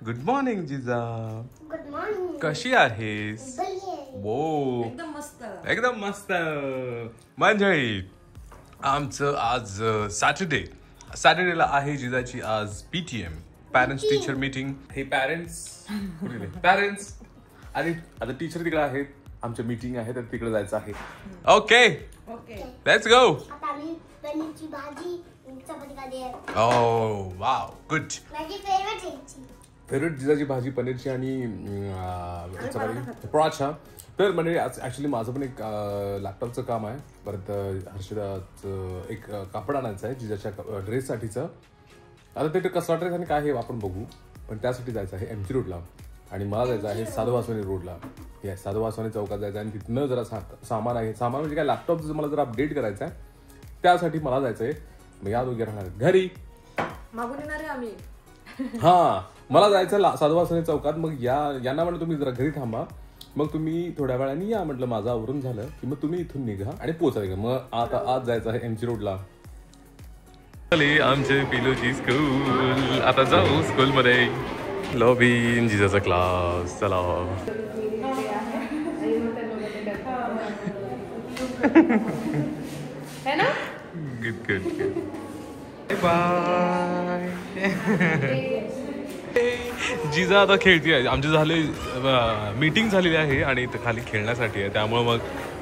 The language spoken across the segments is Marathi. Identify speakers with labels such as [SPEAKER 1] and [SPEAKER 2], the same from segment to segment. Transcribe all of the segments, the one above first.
[SPEAKER 1] Good morning Jija.
[SPEAKER 2] Good morning.
[SPEAKER 1] कशी आहेस? वो एकदम मस्त. मंडळी, आमचं आज सॅटर्डेला आहे जिजाची आज PTM पॅरेंट्स टीचर मीटिंग. हे पॅरेंट्स आणि आता टीचर तिकडे आहेत. आमच्या मीटिंग आहे तर तिकडे जायचं आहे. Okay let's go.
[SPEAKER 2] आता आम्ही पनीरची भाजी चपाती खाली आहे.
[SPEAKER 1] ओह वाव गुड.
[SPEAKER 2] माझी फेवरेट
[SPEAKER 1] जिजाची भाजी पनीरची आणि चपाती पराठा. तर म्हणजे ऍक्च्युली माझं पण एक लॅपटॉपचं काम आहे. परत हर्षदाचं एक कापड आणायचं आहे जिजाच्या ड्रेससाठीचं. आता ते कसला ड्रेस आणि काय हे आपण बघू. पण त्यासाठी जायचं आहे MC रोडला आणि मला जायचं आहे साधुवासवानी रोडला. या साधुवासवानी चौकात जायचं आहे आणि तिथनं जरा सामान आहे. सामान म्हणजे काय लॅपटॉपचं मला जरा अपडेट करायचं आहे. त्यासाठी मला जायचं आहे. मग या दोघे राहणार घरी
[SPEAKER 3] मागून येणार आहे आम्ही.
[SPEAKER 1] हा मला जायचं साधुवासवानी चौकात. मग यांना म्हटलं तुम्ही जरा घरी थांबा. मग तुम्ही थोड्या वेळाने या म्हटलं. माझं आवरून झालं की मग तुम्ही इथून निघा आणि पोचायचं. मग आता आज जायचं आहे MC रोडला. आमचे पिलोची स्कूल. आता जाऊ स्कूल मध्ये. लॉबी जिजाचा क्लास. चला गुड बाय. जिजा आता खेळते. आमची झाले मीटिंग झालेली आहे आणि इथं खाली खेळण्यासाठी आहे. त्यामुळे मग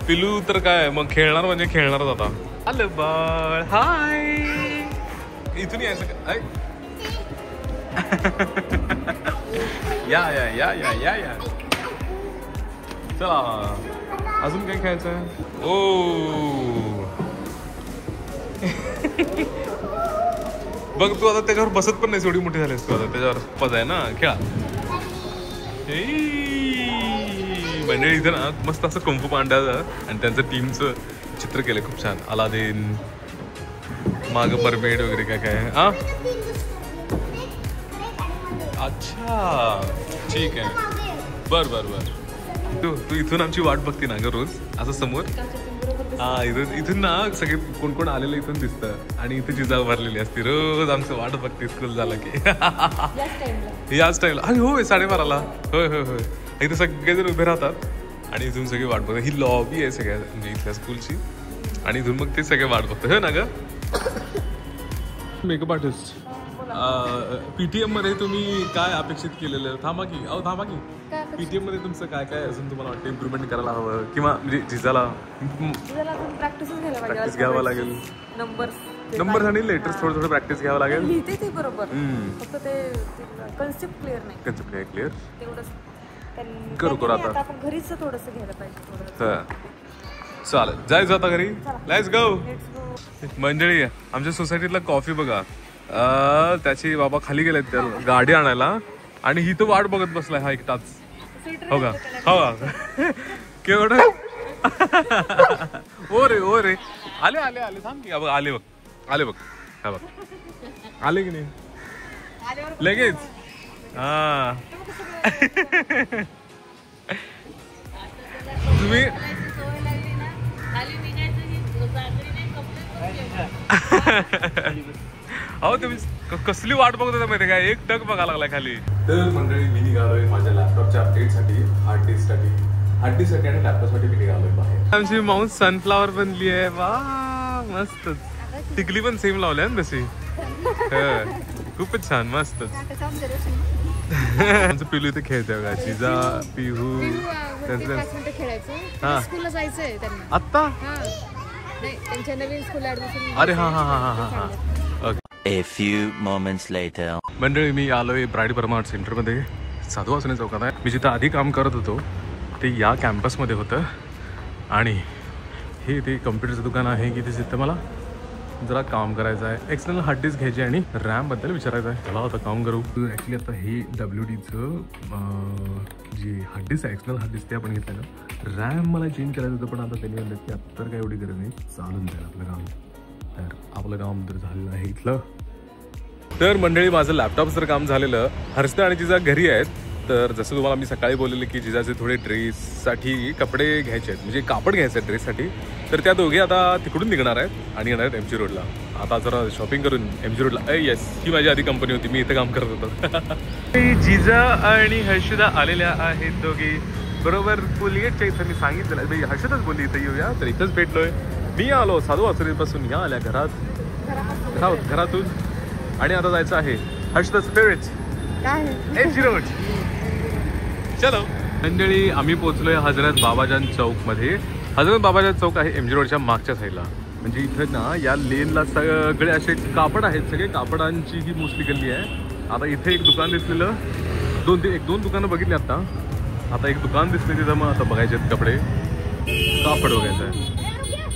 [SPEAKER 1] पिलू तर काय मग खेळणार म्हणजे खेळणारच आता. आलं बाळ. हाय. इथून यायचं का? या या या या या या. चला अजून काय खेळायचं. ओ बघ तू आता त्याच्यावर बसत पण नाही. एवढी मोठी झालीस तू आता. त्याच्यावर पद आहे ना. खेळा. म्हणजे इथं ना मस्त असं कुंफू पांड्याचं आणि त्यांचं टीमचं चित्र केलं खूप छान. अलादीन माग मरमेड वगैरे काय काय. हा अच्छा ठीक आहे. बर तू इथून आमची वाट बघते ना ग रोज असं समोर. हा इथून ना सगळे कोण कोण आलेलं इथून दिसतं आणि इथे जिजा भरलेली असते. रोज आमचं वाट बघते स्कूल झालं की. याच टाइमला. अरे होय 12:30ला. होय इथे सगळेजण उभे राहतात आणि इथून सगळे वाट बघतात. ही लॉबी आहे सगळ्या म्हणजे इथल्या स्कूलची आणि इथून मग ते सगळे वाट बघतात. हो ना ग. मेकअप आर्टिस्ट PTM मध्ये तुम्ही काय अपेक्षित केलेलं. थांबा की PTM मध्ये तुमचं काय काय अजून तुम्हाला वाटतं इम्प्रुव्हमेंट करायला हवं किंवा म्हणजे जिजाला प्रॅक्टिस घ्यावं लागेल. नंबर आणि लेटर्स थोडं प्रॅक्टिस घ्यावं लागेल.
[SPEAKER 3] लिहिते ते बरोबर. फक्त ते कन्सेप्ट क्लिअर नाही.
[SPEAKER 1] कन्सेप्ट काय क्लिअर
[SPEAKER 3] तेवढंच
[SPEAKER 1] करू आता.
[SPEAKER 3] आपण घरीच थोडंसं घ्यायला पाहिजे.
[SPEAKER 1] चालेल जायचं आता घरी. Let's go. मंडळी आमच्या सोसायटीतला कॉफी बघा. त्याची बाबा खाली गेलेत त्या गाडी आणायला आणि ही तो वाट बघत बसलाय हा एकटाच. हो का केवढं. ओ रे आले थांब की. आले बघ हा बघ आले की नाही लगेच. हा तुम्ही अहो तुम्ही कसली वाट बघत होता माहिती काय. एक टक बघायला लागलाय खाली. तर मंडळी मी निघालोय माझ्या लॅपटॉपच्या अपडेटसाठी हार्ड डिस्कसाठी आणि लॅपटॉपसाठी मी निघालोय बाहेर. आमची माऊस सनफ्लावर बनली आहे. वा मस्तच. टिकली पण सेम लावल्या ना तशी. खूपच छान मस्तच. आमचं पिलू इथे खेळतोय बघा. जिजा पिहू
[SPEAKER 3] स्कूलला जायचंय त्यांना
[SPEAKER 1] आत्ता.
[SPEAKER 3] त्यांच्या नवीन स्कूल ऍडमिशन.
[SPEAKER 1] अरे हा.
[SPEAKER 4] A few moments later.
[SPEAKER 1] मंडळी मी आलोय ब्राईड परमार्ट सेंटरमध्ये. साधुवासवानी चौकात आहे. मी जिथं आधी काम करत होतो ते या कॅम्पसमध्ये होतं आणि हे ते कम्प्युटरचं दुकान आहे की तिथं मला जरा काम करायचं आहे. एक्सटर्नल हार्ड डिस्क घ्यायची आणि रॅमबद्दल विचारायचं आहे. चला आता काम करू. ॲक्च्युली आता हे WDचं जी हार्ड डिस्क आहे एक्सटर्नल हार्ड डिस्क ते आपण घेतलं. रॅम मला चेंज करायचं होतं पण आता त्यांनी म्हणलं की आता तर काय एवढी गरज नाही. चालून जाईल आपलं काम. तर आपलं काम तर झालेलं आहे इथलं. तर मंडळी माझं लॅपटॉपचं काम झालेलं. हर्षदा आणि जिजा घरी आहेत तर जसं तुम्हाला मी सकाळी बोललेले की जिजाचे थोडे ड्रेससाठी कपडे घ्यायचे आहेत, म्हणजे कापड घ्यायचं आहे ड्रेससाठी, तर त्या दोघे आता तिकडून निघणार आहेत आणि येणार आहेत MG रोडला. आता जरा शॉपिंग करून MG रोडला. येस, ही माझी आधी कंपनी होती, मी इथे काम करत होतो. जिजा आणि हर्षदा आलेल्या आहेत दोघे बरोबर कोलगेटच्या इथं. मी सांगितलं हर्षदाच बोलली इथं येऊया, तर इथंच भेटलोय. मी आलो साधू वासुरीपासून, ह्या आल्या घरातून आणि आता जायचं आहे हर्षदाचं फेवरेट MG रोड. चलो मंडळी, आम्ही पोहोचलोय हजरत बाबाजान चौकमध्ये. हजरत बाबाजान चौक आहे MG रोडच्या मागच्या साईडला. म्हणजे इथं ना या लेनला सगळे असे कापड आहेत, सगळे कापडांची ही मोस्टली गल्ली आहे. आता इथे एक दुकान दिसलेलं, दोन दुकानं बघितली आता एक दुकान दिसले तिथं. मग आता बघायचे आहेत कपडे, कापड बघायचं आहे.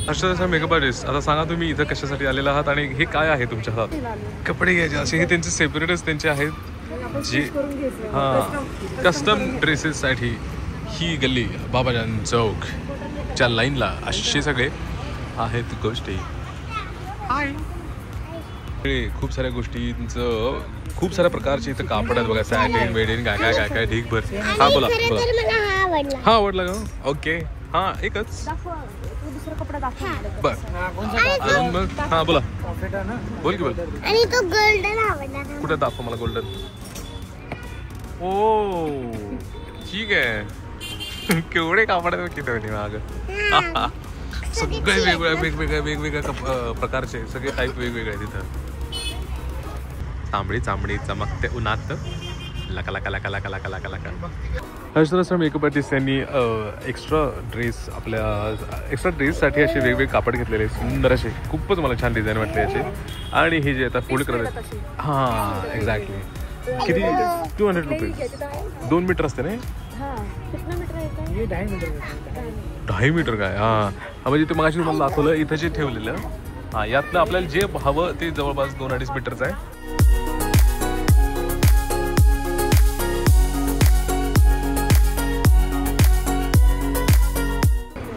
[SPEAKER 1] हर्षदाचा मेकअप आर्टिस्ट, आता सांगा तुम्ही इथं कशासाठी आलेला आहात आणि हे काय आहे तुमच्या हातात? कपडे घ्यायचे असे हे त्यांचे सेपरेटच त्यांचे आहेत जे कस्टम ड्रेसेससाठी. ही गल्ली बाबाजान चौकच्या लाईनला असे सगळे आहेत गोष्टी. खूप साऱ्या गोष्टींचं खूप साऱ्या प्रकारचे इथं कापड आहेत बघा. सॅटिन वेडिन काय काय काय काय ढीकभर. हा बोला बोला. हा आवडला का? ओके, हा एकच बर. अजून मग हा बोला, बोल की बोल.
[SPEAKER 2] आणि तो गोल्डन आवडला.
[SPEAKER 1] कुठं दाखव मला गोल्डन. ओ ठीक आहे. केवढे कापड आहेत किती माग. सगळे वेगवेगळ्या प्रकारचे सगळे टाईप वेगवेगळे तिथं. चांबडी चमकते उन्हात लका लका लका लका लका लका लका. हर्षदाचा मेकअप आर्टिस्ट त्यांनी एक्स्ट्रा ड्रेससाठी असे वेगवेगळे कापड घेतलेले सुंदर असे. खूपच मला छान डिझाईन वाटले याचे. आणि हे जे आता फोल्ड करत, हां एक्झॅक्टली. किती? 200 रुपीज. 2 मीटर असते ना? 10 मीटर काय? हां म्हणजे ते मगाशी तुम्हाला दाखवलं इथं जे ठेवलेलं. हां यातलं आपल्याला जे हवं ते जवळपास 2-2.5 मीटरचं आहे.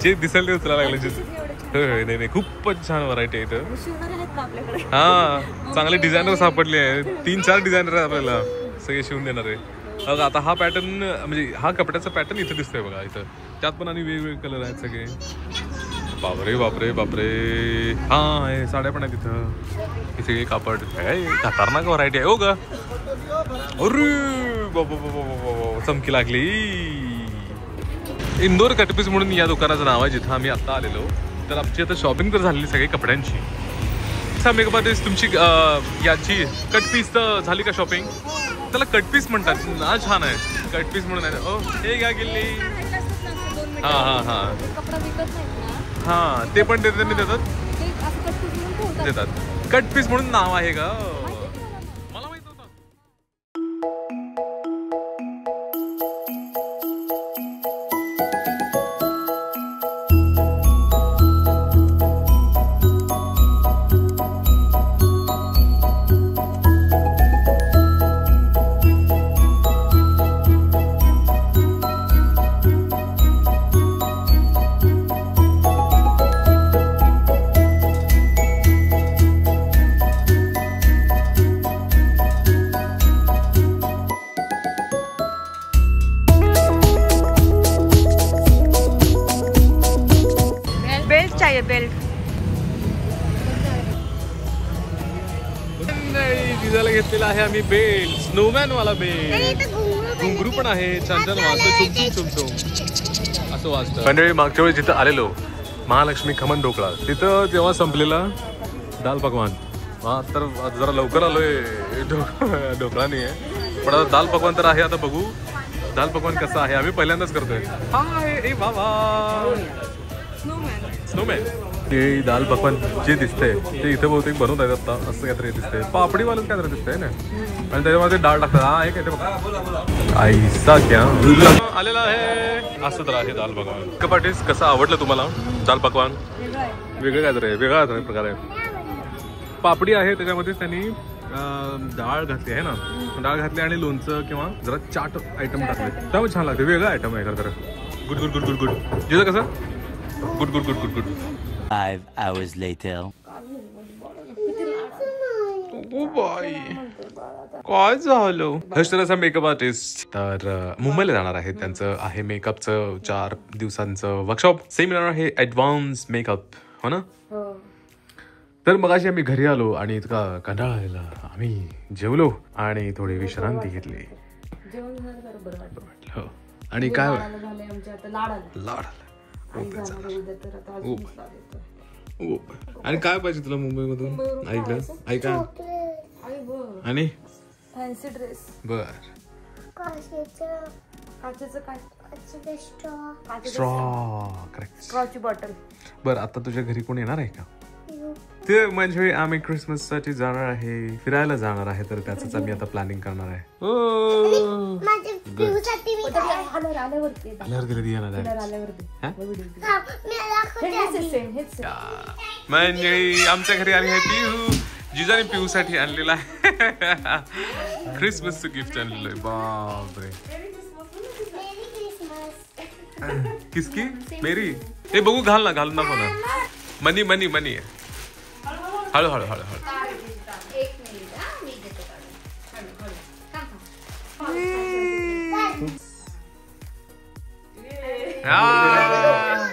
[SPEAKER 1] जे दिसेल ते उचलायला लागलं. नाही खूपच छान व्हरायटी आहे इथं. हां चांगले डिझायनर सापडले आहेत. 3-4 डिझायनर आहे आपल्याला, सगळे शिवून देणार आहे. आता हा पॅटर्न म्हणजे हा कपड्याचा पॅटर्न इथं दिसतोय बघा. इथं त्यात पण आणि वेगवेगळे कलर आहेत सगळे. बापरे बापरे बापरे. हां हे साड्या पण आहेत तिथं. हे सगळे कापड खतरनाक व्हरायटी आहे. हो का? अरे बाबा चमकी लागली. इंदोर कटपीस म्हणून या दुकानाचं नाव आहे जिथं आम्ही आता आलेलो. तर आमची आता शॉपिंग तर झालेली सगळी कपड्यांची. मेकअप आर्टिस्ट तुमची याची कटपीस तर झाली का शॉपिंग? त्याला कटपीस म्हणतात ना, छान आहे कटपीस म्हणून आहे. ओ हे घ्या गिल्ली. हां हां हां हां ते पण देतात. कटपीस म्हणून नाव आहे का? मला माहित होतं.
[SPEAKER 3] बेल्ट
[SPEAKER 1] जिजाला घेतलेला आहे आम्ही बेल्ट. स्नोमॅन वाला बेल्ट. घुंगरू पण आहे. छान छान वाजतं. चुमचुम असं वाजतं. मंडळी मागच्या वेळी जिथं आलेलो महालक्ष्मी खमन ढोकळा, तिथं जेव्हा संपलेला दाल पकवान. हा तर जरा लवकर आलोय. ढोकळा नाही आहे पण आता दाल पकवान तर आहे. आता बघू दाल पकवान कसं आहे. आम्ही पहिल्यांदाच करतोय. हाय ए बाबा स्नोमॅन. ते दाल पकवान जे दिसतंय ते इथं बहुतेक बनवत आहेत आता. असं काहीतरी दिसतंय. पापडीवालच काहीतरी दिसतंय ना. आणि त्याच्यामध्ये डाळ टाकतात. हा हे काय ते बघा आईसा क्या आलेला आहे. असं तर आहे दाल पकवान. कपाटीस कसं आवडलं तुम्हाला दाल पकवान? वेगळं काहीतरी आहे. वेगळा प्रकार आहे. पापडी आहे त्याच्यामध्येच त्यांनी डाळ घातली आहे ना. डाळ घातली आणि लोणचं किंवा जरा चाट आयटम टाकले त्यामुळे छान लागते. वेगळा आयटम आहे खरं. Good good good good good. जिथं कसं good good good good good.
[SPEAKER 4] 5 hours later.
[SPEAKER 1] O by काय झालं? हर्ष तर असा मेकअप आर्टिस्ट तर मुंबईला जाणार आहे. त्यांचं आहे मेकअपचं 4 दिवसांचं वर्कशॉप. सेमिनार आहे ऍडव्हान्स मेकअप, हो ना? तर मग आम्ही घरी आलो आणि इतका कंटाळा आलेला. आम्ही जेवलो आणि थोडी विश्रांती घेतली.
[SPEAKER 3] जेवण झालं तर बरं वाटलं.
[SPEAKER 1] हो. आणि काय
[SPEAKER 3] झाले आमच्या आता लाड आला.
[SPEAKER 1] लाड
[SPEAKER 3] आणि जाणार उद्या तर आता अजून लाड येतोय.
[SPEAKER 1] आणि काय पाहिजे तुला मुंबईमधून? ऐकलं? ऐका
[SPEAKER 3] आई बघ
[SPEAKER 1] आणि
[SPEAKER 3] फॅन्सी ड्रेस.
[SPEAKER 1] बर
[SPEAKER 3] काचेचं काय
[SPEAKER 1] स्ट्रॉ करेक्ट.
[SPEAKER 3] स्ट्रॉची बॉटल.
[SPEAKER 1] बर आता तुझ्या घरी कोण येणार आहे का? ते म्हणजे आम्ही क्रिसमस साठी जाणार आहे, फिरायला जाणार आहे, तर त्याच आम्ही आता प्लॅनिंग करणार आहे. आल्यावर दिले येणार म्हणजे आमच्या घरी आली आहे पिहू. जिजाने पिहू साठी आणलेला आहे क्रिसमसचं गिफ्ट आणलेलं आहे. बापरे. किसकी मेरी हे बघू. घाल ना नको ना. मनी मनी मनी हळू हळू हळू हळू.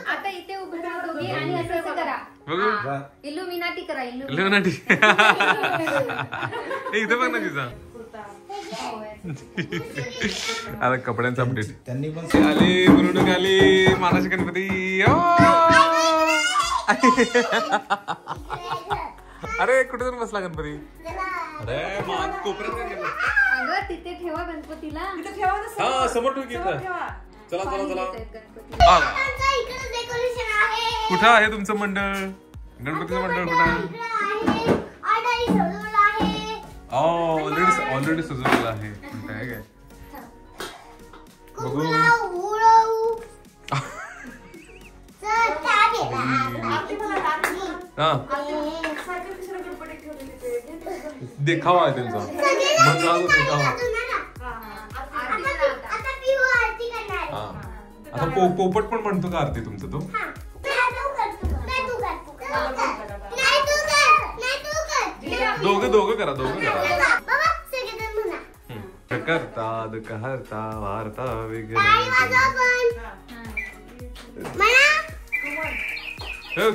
[SPEAKER 2] आता इथे उभं राहा दोघे आणि असं करा.
[SPEAKER 1] बघू
[SPEAKER 2] इल्युमिनाटी करा.
[SPEAKER 1] इल्युमिनाटी. इथे बघ ना तिचा. आता कपड्यांचा अपडेट. त्यांनी पण आले गुरुडूक आले. महाराज गणपती. अरे कुठे जाऊन बसला गणपती? अरे कोपऱ्यात
[SPEAKER 2] तिथे ठेवा गणपतीला.
[SPEAKER 1] हा समोर ठेव की. चला चला चला. कुठं आहे तुमचं मंडळ? गणपतीचं मंडळ कुठं आहे? ऑलरेडी सजवलेलं आहे. काय काय बघू. देखावा आहे त्यांचा. आता पोपट पण म्हणतो का आरती तुमचं तो? दोघं करा. करतात कहरता वार्ता वगैरे.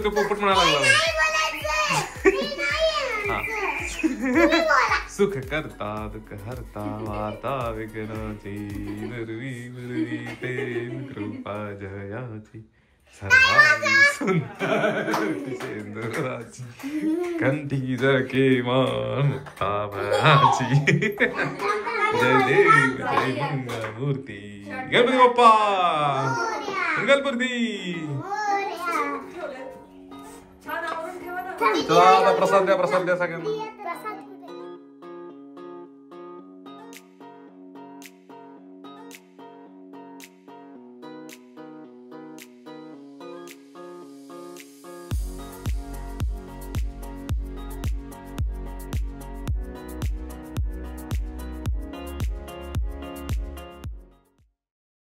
[SPEAKER 1] तो पोपट म्हणायला लागला. सुख करतात कहरता वार्ता विघ्नाची वरवी वरवी प्रेम कृपा जयाची सर्वांगी सुंदराची कंठी जके मान मुक्ताभराची. जय देव जय मंगलमूर्ती गणपती बाप्पा मंगलमूर्ती. चला आता प्रसाद द्या सगळ्यांना.